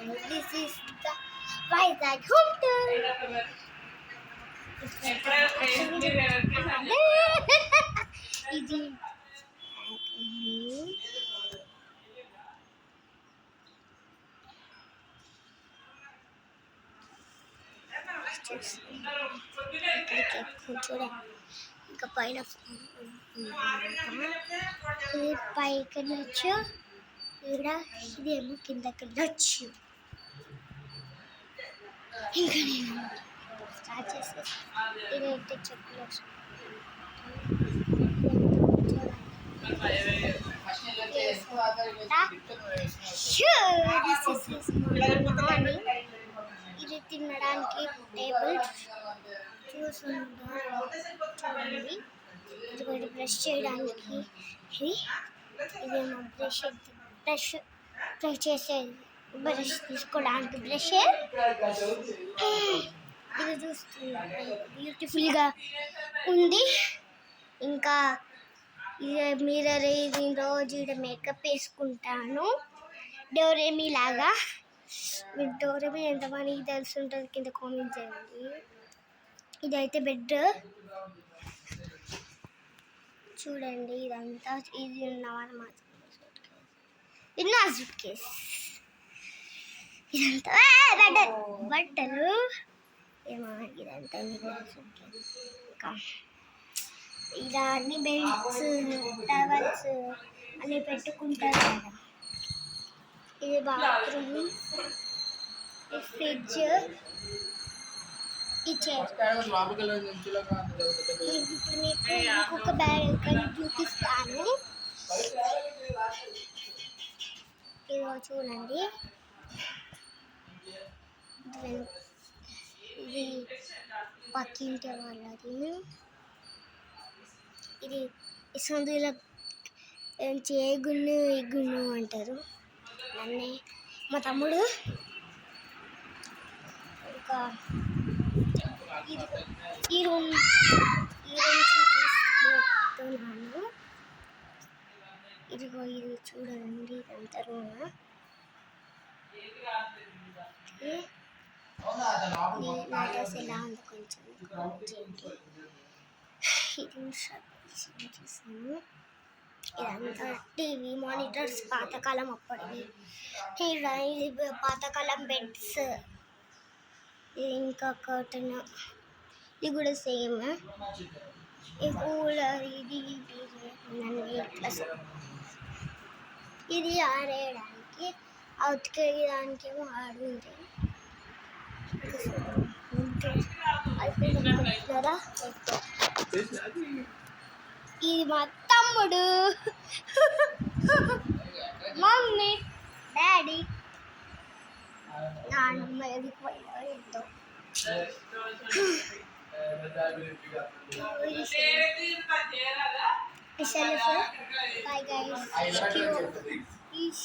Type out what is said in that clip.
This is the Vizag home tour. ఇది చూడండి ఇంకా పైన పైకి వెళ్ళొచ్చు ఇక్కడ ఇదేమో కిందకి వెళ్ళొచ్చు ఇంకా నేను స్టార్ట్ చేసేసి ఇదైతే చెప్పులు ఇది తినడానికి టేబుల్ చూడండి ఇది కూడా బ్రష్ చేయడానికి ఇదేమో బ్రష్ చేసేది బ్రష్ తీసుకోవడానికి బ్రష్ ఇది చూస్తున్నారు బ్యూటిఫుల్గా ఉంది ఇంకా ఇది మిర్రర్ ఇది రోజు ఇక్కడ మేకప్ వేసుకుంటాను డోరేమీ లాగా మీకు డోరేమీ ఎంతమందికి తెలిసి ఉంటుంది కింద కామెంట్ చేయండి ఇదైతే బెడ్ చూడండి ఇదంతా ఇది ఉన్నవారు మాత్రం ఇది నా సూట్ కేస్ ఇదంతా బట్టలు ఏమో ఇదంతా సూట్ కేస్ ఇంకా ఇలా అన్ని బెల్ట్స్ టవల్స్ అన్నీ పెట్టుకుంటారు కదా ఇది బాత్రూమ్ ఈ ఫ్రిడ్జ్ ఈ చైర్ ఇప్పుడు మీకు ఇంకొక బ్యాగ్ ఇక్కడ చూపిస్తాను ఇదిగో చూడండి ఇది పక్కింటి వాళ్ళది ఇది సందులో గున్ను అంటారు నన్నే మా తమ్ముడు ఇంకా ఈ రూమ్ చూపిస్తున్నాను ఇదిగో ఇది చూడండి ఇదంతా రూమ్ నా డ్రెస్ ఎలా ఉంది కొంచెం ఇది చూసాను ఇదంతా టీవీ మానిటర్స్ పాతకాలం అప్పటివి ఇది పాతకాలం బెడ్స్ ఇంకా కర్టన్ ఇది కూడా సేమ్ ఈ కూలర్ ఇది ఇది ఆడేయడానికి ఉతికేయడానికి ఏమో ఆడుంది కదా ఇది మా తమ్ముడు మమ్మీ డాడీ నాన్నమ్మ ఎదిగిపోయిందో ఎంతో సెల్ఫ్ బై గైస్